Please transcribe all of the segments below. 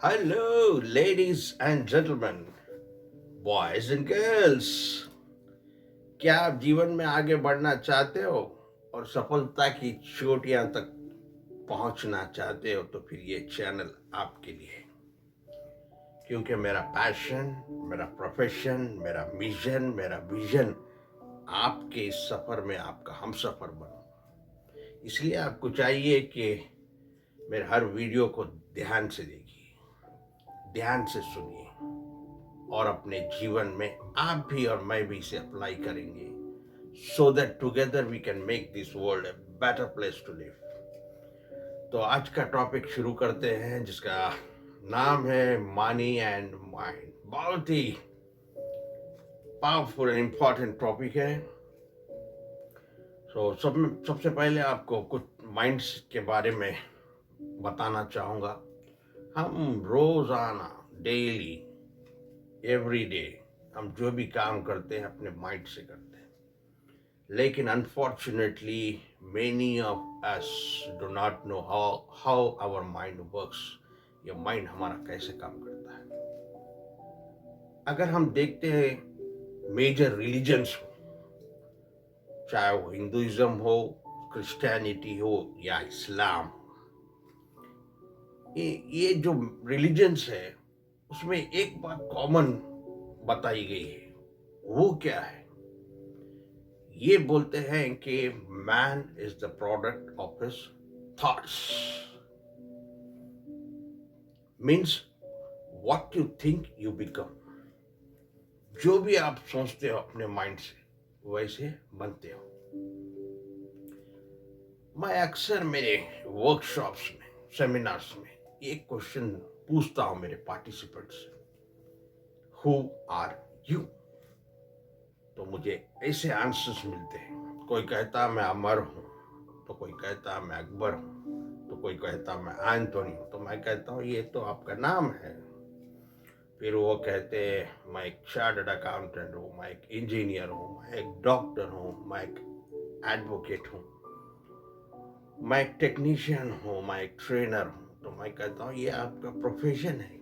Hello, ladies and gentlemen, boys and girls. क्या आप जीवन में आगे बढ़ना चाहते हो और सफलता की चोटियां तक पहुंचना चाहते हो तो फिर ये चैनल आपके लिए है। क्योंकि मेरा पैशन, मेरा प्रोफेशन, मेरा मिशन, मेरा विजन आपके इस सफर में आपका हम सफर बनो। इसलिए आपको चाहिए कि मेरे हर वीडियो को ध्यान से देखिए, ध्यान से सुनिए और अपने जीवन में आप भी और मैं भी इसे अप्लाई करेंगे so that together we can make this world a better place to live. तो आज का टॉपिक शुरू करते हैं जिसका नाम है मनी एंड माइंड। बहुत ही पावरफुल एंड इम्पोर्टेंट टॉपिक है। सबसे पहले आपको कुछ माइंड्स के बारे में बताना चाहूँगा। हम रोज़ाना, डेली, एवरी डे हम जो भी काम करते हैं अपने माइंड से करते हैं, लेकिन unfortunately many of us do not know how our mind works. ये माइंड हमारा कैसे काम करता है। अगर हम देखते हैं मेजर रिलीजन्स हो, चाहे वो हिंदुइज्म हो, क्रिश्चियनिटी हो या इस्लाम, ये जो रिलीजन्स है उसमें एक बात कॉमन बताई गई है। वो क्या है? ये बोलते हैं कि man is the product of his thoughts. Means what you think you become. जो भी आप सोचते हो अपने माइंड से वैसे बनते हो। मैं अक्सर मेरे वर्कशॉप्स में, सेमिनार्स में एक क्वेश्चन पूछता हूं मेरे पार्टिसिपेंट्स से, हु आर यू? तो मुझे ऐसे आंसर्स मिलते हैं। कोई कहता मैं अमर हूं, तो कोई कहता मैं अकबर हूं, तो कोई कहता मैं एंथोनी हूं। तो मैं कहता हूं ये तो आपका नाम है। फिर वो कहते हैं मैं एक चार्टर्ड अकाउंटेंट हूँ, मैं एक इंजीनियर हूँ, मैं एक डॉक्टर हूँ, मैं एक एडवोकेट हूँ, मैं एक टेक्नीशियन हूँ, मैं एक ट्रेनर हूँ। तो मैं कहता हूँ ये आपका प्रोफेशन है।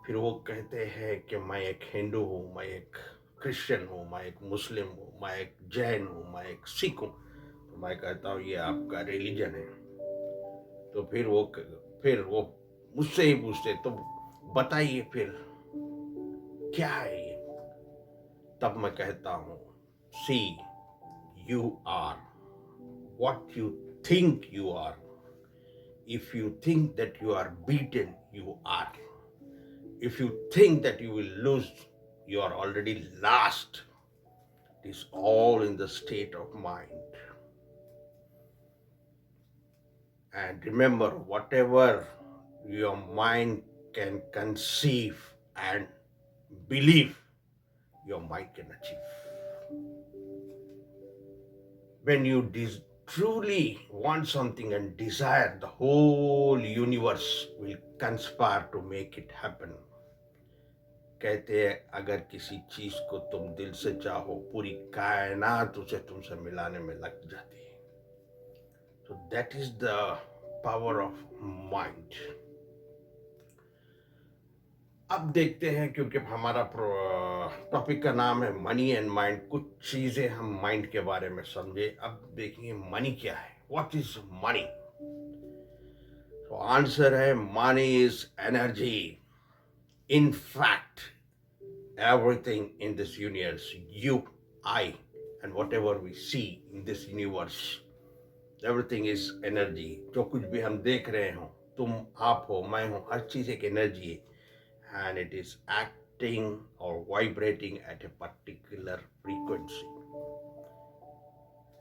फिर वो कहते हैं कि मैं एक हिंदू हूँ, मैं एक क्रिश्चियन हूँ, मैं एक मुस्लिम हूँ, मैं एक जैन हूँ, मैं एक सिख हूँ। तो मैं कहता हूँ ये आपका रिलीजन है। तो फिर वो मुझसे ही पूछते तो बताइए फिर क्या है ये? तब मैं कहता हूं, see, you are what you think you are. If you think that you are beaten, you are. If you think that you will lose, you are already lost. It is all in the state of mind. And remember, whatever your mind can conceive and believe, your mind can achieve. When you truly want something and desire, the whole universe will conspire to make it happen. कहते हैं अगर किसी चीज को तुम दिल से चाहो, पूरी कायनात उसे तुमसे मिलाने में लग जाती है। तो that is the power of mind. अब देखते हैं, क्योंकि हमारा टॉपिक का नाम है मनी एंड माइंड, कुछ चीजें हम माइंड के बारे में समझे। अब देखेंगे मनी क्या है। What is money? तो आंसर है money is energy. In fact everything in this universe, you, I, and whatever we see in this universe, everything is energy। जो कुछ भी हम देख रहे हो, तुम, आप हो, मैं हूं, हर चीज एक एनर्जी है। And it is acting or vibrating at a particular frequency.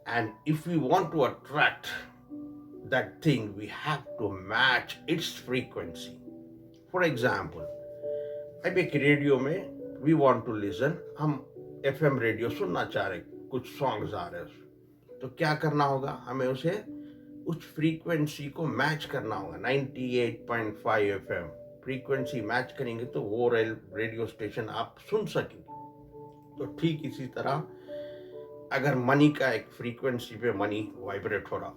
And if we want to attract that thing, we have to match its frequency. For example, अब एक रेडियो में वी वांट टू लिसन, हम FM radio सुनना चाह रहे, कुछ songs आ रहे हैं, तो क्या करना होगा? हमें उसे उस फ्रीक्वेंसी को मैच करना होगा। 98.5 एफएम फ्रीक्वेंसी मैच करेंगे तो वो रेडियो स्टेशन आप सुन सकेंगे। तो ठीक इसी तरह अगर मनी का एक फ्रीक्वेंसी पे मनी वाइब्रेट हो रहा,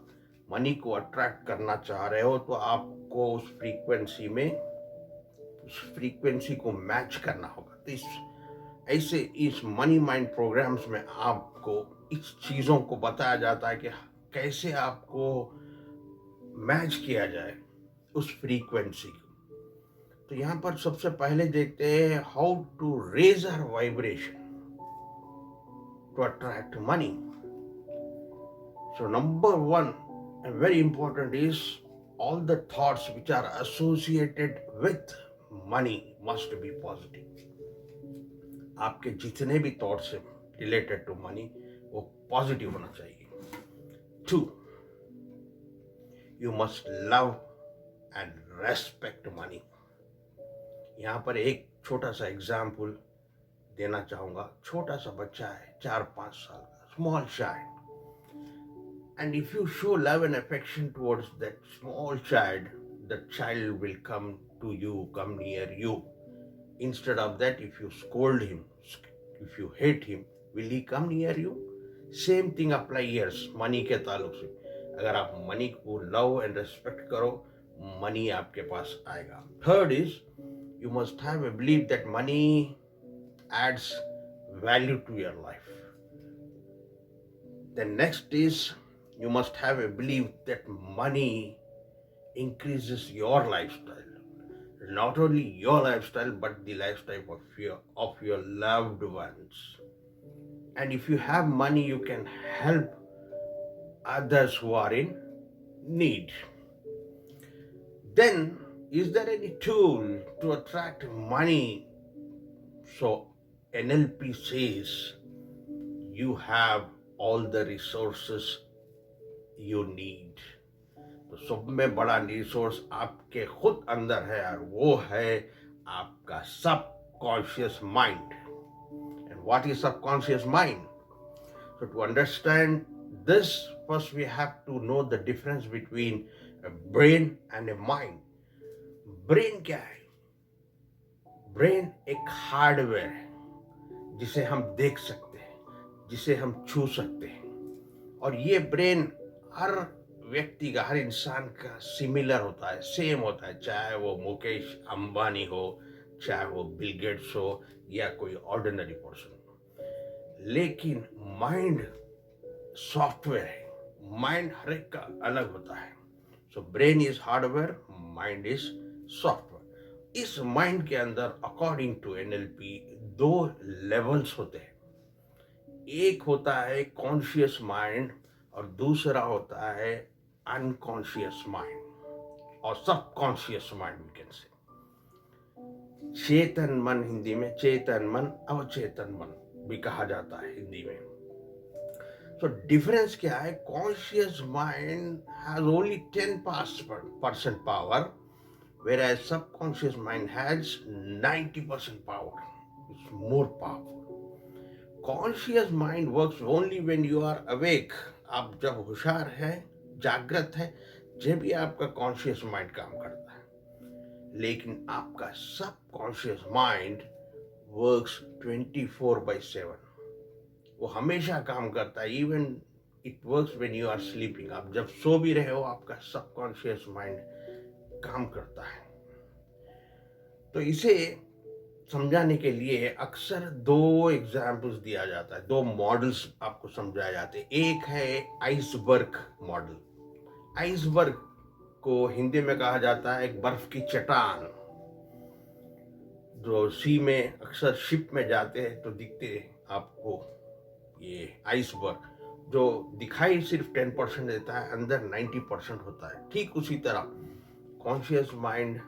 मनी को अट्रैक्ट करना चाह रहे हो, तो आपको उस फ्रीक्वेंसी में उस फ्रीक्वेंसी को मैच करना होगा। तो इस मनी माइंड प्रोग्राम्स में आपको इस चीज़ों को बताया जाता है कि कैसे आपको मैच किया जाए उस फ्रीक्वेंसी को। तो यहाँ पर सबसे पहले देखते हैं how to raise our vibration to attract money. So number one and very important is all the thoughts which are associated with money must be positive. आपके जितने भी थॉट्स हैं रिलेटेड टू मनी वो पॉजिटिव होना चाहिए। 2, you must love and respect money. यहाँ पर एक छोटा सा एग्जाम्पल देना चाहूँगा। छोटा सा बच्चा है 4-5 साल का, small child, and if you show love and affection towards that small child, the child will come to you, come near you. Instead of that, if you scold him, if you hate him, will he come near you? Same thing apply here money के ताल्लुक से। अगर आप money को love and respect करो, money आपके पास आएगा। Third is you must have a belief that money adds value to your life. The next is you must have a belief that money increases your lifestyle. Not only your lifestyle, but the lifestyle of your loved ones. And if you have money, you can help others who are in need. Then, is there any tool to attract money? So, NLP says you have all the resources you need. तो सब में बड़ा resource आपके खुद अंदर है और वो है आपका subconscious mind. And what is subconscious mind? So to understand this, first we have to know the difference between a brain and a mind. Brain क्या है? ब्रेन एक हार्डवेयर है जिसे हम देख सकते हैं, जिसे हम छू सकते हैं, और ये ब्रेन हर व्यक्ति का, हर इंसान का सिमिलर होता है, सेम होता है, चाहे वो मुकेश अंबानी हो, चाहे वो बिल गेट्स हो या कोई ऑर्डिनरी पर्सन हो। लेकिन माइंड सॉफ्टवेयर है, माइंड हर एक का अलग होता है। So brain is hardware, mind is software. इस माइंड के अंदर अकॉर्डिंग टू एनएलपी 2 लेवल्स होते हैं। एक होता है कॉन्शियस माइंड और दूसरा होता है अनकॉन्शियस माइंड और subconscious mind we can say. चेतन मन, हिंदी में चेतन मन, अवचेतन मन भी कहा जाता है हिंदी में। तो डिफरेंस क्या है? Conscious mind has only 10% power, whereas subconscious mind has 90% power. It's more powerful. Conscious mind works only when you are awake. आप जब होशियार है, जागृत है, जब भी आपका कॉन्शियस माइंड काम करता है। लेकिन आपका सबकॉन्शियस माइंड वर्क्स 24/7। वो हमेशा काम करता है। Even it works when you are sleeping. आप जब सो भी रहे हो, आपका सबकॉन्शियस माइंड काम करता है। तो इसे समझाने के लिए अक्सर 2 एग्जाम्पल्स दिया जाता है, 2 मॉडल्स आपको समझाए जाते हैं। एक है आइसबर्ग मॉडल। आइसबर्ग को हिंदी में कहा जाता है एक बर्फ की चट्टान, जो सी में अक्सर शिप में जाते हैं तो दिखते हैं आपको ये आइसबर्ग, जो दिखाई सिर्फ 10% देता है, अंदर 90% होता है। ठीक उसी तरह कॉन्शियस माइंड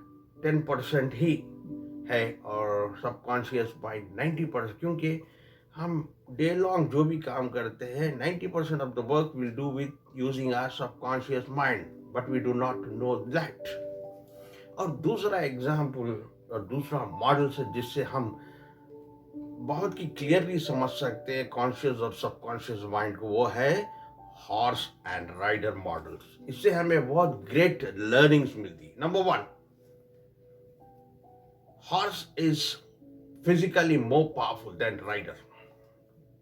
10% ही है और सबकॉन्शियस माइंड 90%, क्योंकि हम डे लॉन्ग जो भी काम करते हैं 90% of the work will do with using our subconscious mind, but we do not know that. और दूसरा एग्जाम्पल और दूसरा मॉडल से जिससे हम बहुत ही क्लियरली समझ सकते हैं कॉन्शियस और सबकॉन्शियस माइंड को, वो है हॉर्स एंड राइडर मॉडल्स। इससे हमें बहुत ग्रेट लर्निंग्स मिलती है। Number 1, horse is physically more powerful than rider.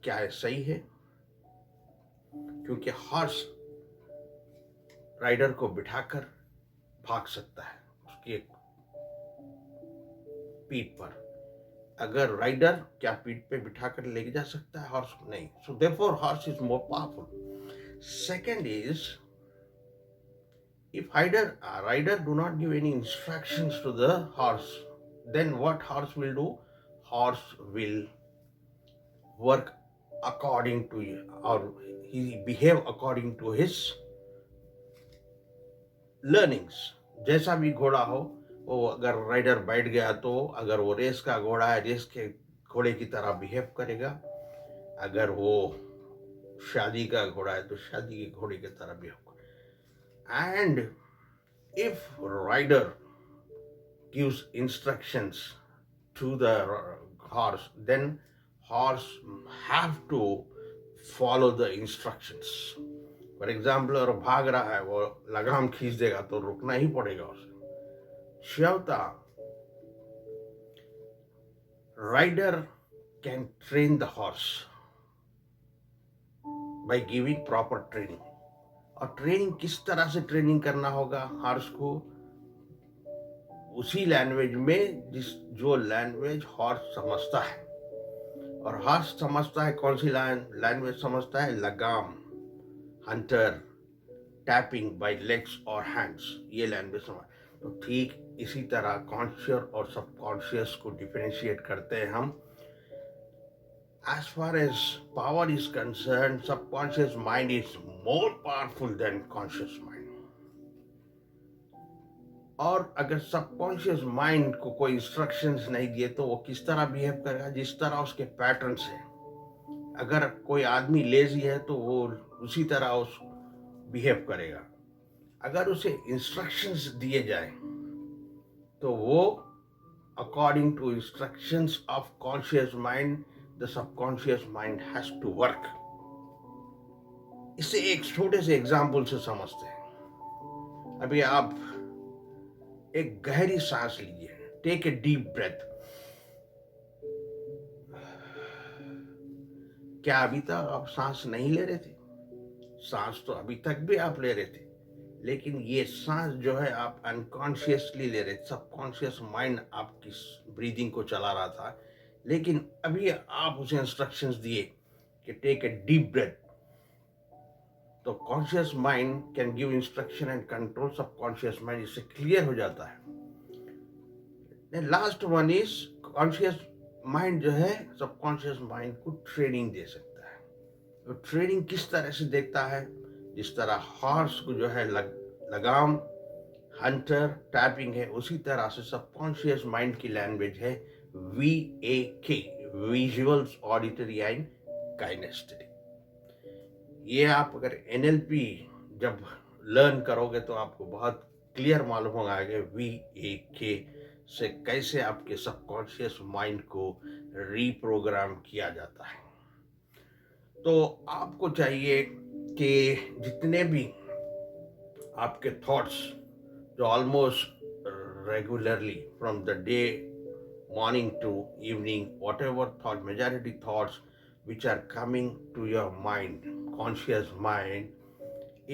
क्या है? सही है, क्योंकि हॉर्स राइडर को बिठाकर भाग सकता है, उसकी एक पीठ पर। अगर राइडर क्या पीठ पे बिठा कर लेके जा सकता है हॉर्स? नहीं. So therefore horse is more powerful. Second is, if rider do not give any instructions to the horse, then what horse will do? Horse will work according to, or he behave according to his learnings. जैसा भी घोड़ा हो, वो अगर rider बैठ गया तो अगर वो रेस का घोड़ा है, रेस के घोड़े की तरह बिहेव करेगा. अगर वो शादी का घोड़ा है तो शादी के घोड़े की तरह बिहेव करेगा. And if rider gives instructions to the horse, then horse have to follow the instructions. For example, अगर भाग रहा है, वो लगाम खींच देगा तो रुकना ही पड़ेगा उसे. श्यवता, rider can train the horse by giving proper training. और ट्रेनिंग किस तरह से ट्रेनिंग करना होगा हॉर्स को? उसी लैंग्वेज में जो लैंग्वेज हॉर्स समझता है. और हॉर्स समझता है कौन सी लैंग्वेज समझता है? लगाम, हंटर, टैपिंग बाय लेग्स और हैंड्स, ये लैंग्वेज समझ. तो ठीक इसी तरह कॉन्शियस और सबकॉन्शियस को डिफरेंशिएट करते हैं हम. As far as power is concerned, subconscious mind is more powerful than conscious mind. और अगर सबकॉन्शियस माइंड को कोई इंस्ट्रक्शंस नहीं दिए तो वो किस तरह बिहेव करेगा? जिस तरह उसके पैटर्न्स है. अगर कोई आदमी लेजी है तो वो उसी तरह उस बिहेव करेगा. अगर उसे इंस्ट्रक्शंस दिए जाए तो वो according to instructions of conscious mind, the subconscious mind has to work. इसे एक छोटे से एग्जाम्पल से समझते हैं. अभी आप एक गहरी सांस लीजिए. Take a deep breath. क्या अभी तक आप सांस नहीं ले रहे थे? सांस तो अभी तक भी आप ले रहे थे, लेकिन ये सांस जो है आप अनकॉन्शियसली ले रहे थे. सबकॉन्शियस माइंड आपकी ब्रीदिंग को चला रहा था, लेकिन अभी आप उसे इंस्ट्रक्शंस दिए कि टेक ए डीप ब्रेथ. तो conscious mind can give instruction and control subconscious mind. इससे क्लियर हो जाता है. Last one is, conscious mind जो है सबकॉन्शियस माइंड को ट्रेनिंग दे सकता है. तो ट्रेनिंग किस तरह से देखता है? जिस तरह हॉर्स को जो है लगाम, हंटर, टैपिंग है, उसी तरह से सबकॉन्शियस माइंड की लैंग्वेज है VAK, visuals, auditory and kinesthetic. ये आप अगर NLP जब लर्न करोगे तो आपको बहुत क्लियर मालूम होगा कि VAK से कैसे आपके सबकॉन्शियस माइंड को रीप्रोग्राम किया जाता है. तो आपको चाहिए कि जितने भी आपके थॉट्स जो almost regularly from the day morning to evening, whatever thought, majority thoughts which are coming to your mind, conscious mind,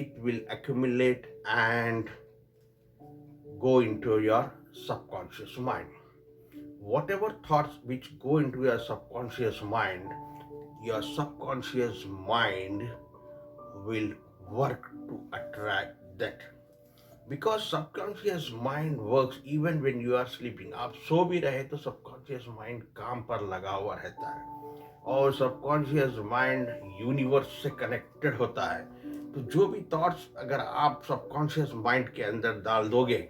it will accumulate and go into your subconscious mind. Whatever thoughts which go into your subconscious mind will work to attract that. Because subconscious mind works even when you are sleeping. आप सो भी रहे तो subconscious mind काम पर लगा हुआ रहता है. और सबकॉन्शियस माइंड यूनिवर्स से कनेक्टेड होता है. तो जो भी थॉट्स अगर आप सबकॉन्शियस माइंड के अंदर डाल दोगे,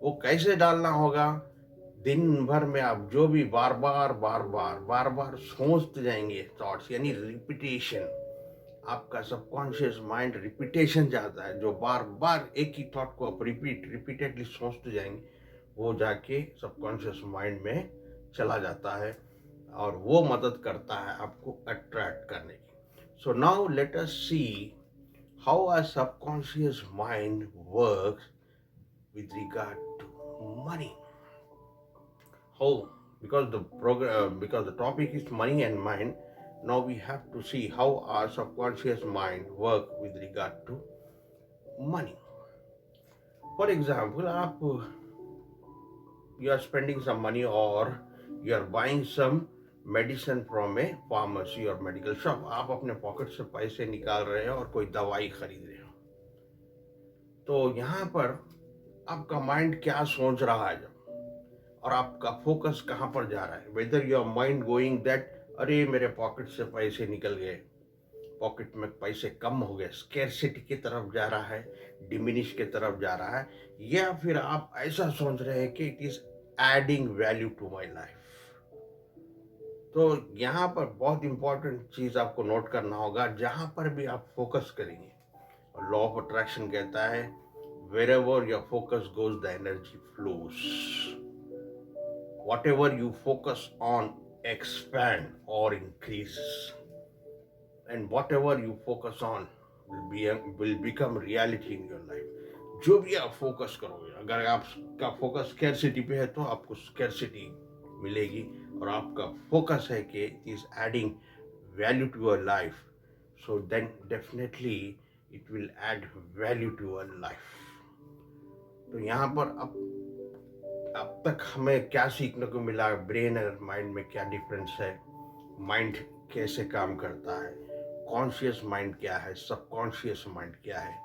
वो कैसे डालना होगा? दिन भर में आप जो भी बार बार सोचते जाएंगे थॉट्स, यानी रिपीटेशन. आपका सबकॉन्शियस माइंड रिपीटेशन चाहता है. जो बार बार एक ही थॉट को आप रिपीटेडली सोचते जाएंगे, वो जाके सबकॉन्शियस माइंड में चला जाता है और वो मदद करता है आपको अट्रैक्ट करने की. So now let us see how our subconscious mind works with regard to money. How? Because the topic is money and mind. Now we have to see how our subconscious mind work with regard to money. For example, आप you are spending some money or you are buying some medicine from a pharmacy or medical shop. आप अपने pocket से पैसे निकाल रहे हो और कोई दवाई खरीद रहे हो, तो यहाँ पर आपका माइंड क्या सोच रहा है जब, और आपका फोकस कहाँ पर जा रहा है. Whether your mind going that अरे मेरे पॉकेट से पैसे निकल गए, पॉकेट में पैसे कम हो गए, स्केर्सिटी की तरफ जा रहा है, डिमिनिश की तरफ जा रहा है, या फिर आप ऐसा सोच रहे हैं कि it is adding value to my life. तो यहाँ पर बहुत इंपॉर्टेंट चीज आपको नोट करना होगा. जहां पर भी आप फोकस करेंगे, और लॉ ऑफ अट्रैक्शन कहता है wherever your focus goes the energy flows. Whatever you focus on expand or increases, and whatever you focus on will become reality in your life. जो भी आप फोकस करोगे, अगर आपका फोकस स्कैर्सिटी पे है तो आपको स्कैर्सिटी मिलेगी, और आपका फोकस है कि it is adding value to your life, so then definitely it will add value to your life. तो यहाँ पर अब तक हमें क्या सीखने को मिला, ब्रेन और माइंड में क्या डिफरेंस है, माइंड कैसे काम करता है, कॉन्शियस माइंड क्या है, सबकॉन्शियस माइंड क्या है.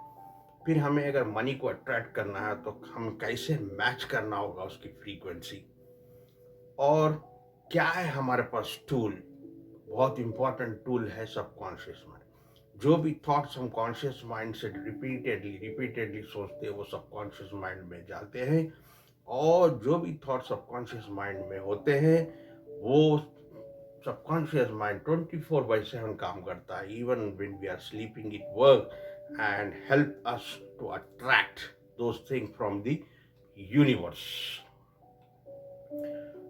फिर हमें अगर मनी को अट्रैक्ट करना है तो हम कैसे मैच करना होगा उसकी फ्रीक्वेंसी, और क्या है हमारे पास टूल. बहुत इंपॉर्टेंट टूल है सबकॉन्शियस माइंड. जो भी थॉट्स हम कॉन्शियस माइंड से रिपीटेडली सोचते हैं वो सबकॉन्शियस माइंड में जाते हैं, और जो भी थॉट्स सबकॉन्शियस माइंड में होते हैं वो सबकॉन्शियस माइंड 24/7 काम करता है. Even when we are sleeping it work and help us to attract those thing from the universe.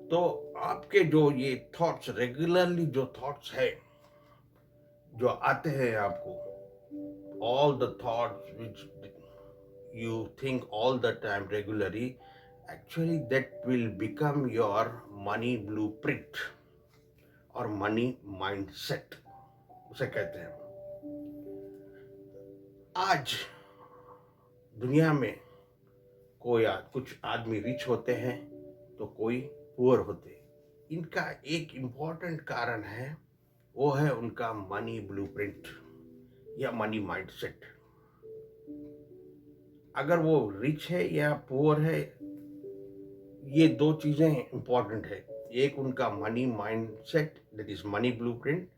तो आपके जो ये थॉट्स रेगुलरली जो थॉट्स है जो आते हैं आपको, all the thoughts which you think all the time regularly, actually that will become your money blueprint और मनी माइंडसेट उसे कहते हैं. आज दुनिया में कुछ आदमी रिच होते हैं तो कोई पुअर होते हैं. इनका एक इम्पॉर्टेंट कारण है, वो है उनका मनी ब्लूप्रिंट या मनी माइंडसेट. अगर वो रिच है या पुअर है, ये दो चीजें इंपॉर्टेंट है. एक उनका money mindset, that is money blueprint,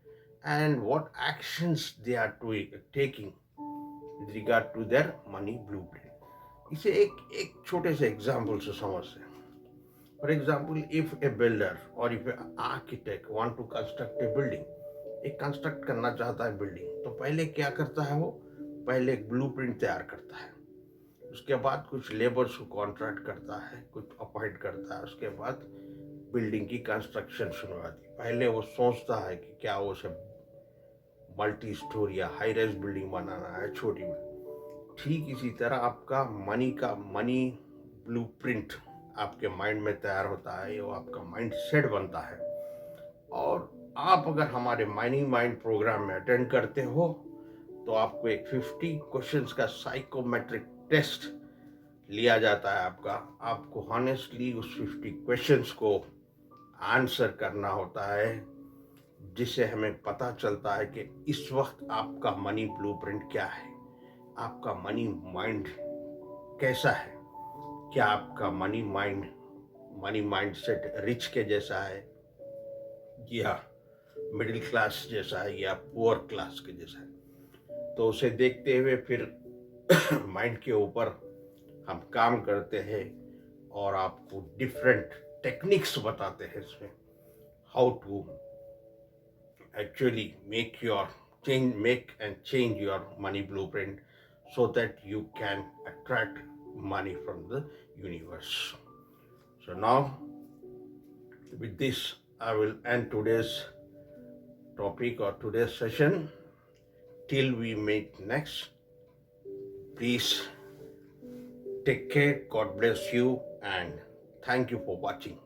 and what actions they are taking with regard to their money blueprint. इसे एक छोटे से एग्जांपल से समझते हैं. For example, if a builder और if a architect want to construct a building, एक construct करना चाहता है बिल्डिंग, तो पहले क्या करता है वो, पहले एक ब्लूप्रिंट तैयार करता है. उसके बाद कुछ लेबर्स को कॉन्ट्रैक्ट करता है, कुछ अपॉइंट करता है, उसके बाद बिल्डिंग की कंस्ट्रक्शन शुरू होती है. पहले वो सोचता है कि क्या वो उसे मल्टी स्टोरी या हाई राइज बिल्डिंग बनाना है, छोटी बिल्डिंग. ठीक इसी तरह आपका मनी ब्लूप्रिंट आपके माइंड में तैयार होता है, वो आपका माइंड सेट बनता है. और आप अगर हमारे माइंड प्रोग्राम में अटेंड करते हो तो आपको एक 50 क्वेश्चंस का साइकोमेट्रिक टेस्ट लिया जाता है. आपको हॉनेस्टली उस 50 क्वेश्चंस को आंसर करना होता है, जिससे हमें पता चलता है कि इस वक्त आपका मनी ब्लूप्रिंट क्या है, आपका मनी माइंड कैसा है. क्या आपका मनी माइंडसेट रिच के जैसा है, या मिडिल क्लास जैसा है, या पुअर क्लास के जैसा है. तो उसे देखते हुए फिर माइंड के ऊपर हम काम करते हैं, और आपको डिफरेंट टेक्निक्स बताते हैं इसमें, how to actually make and change your money blueprint, so that you can attract money from the universe. So now, with this, I will end today's topic or today's session. Till we meet next, please take care, God bless you, and thank you for watching.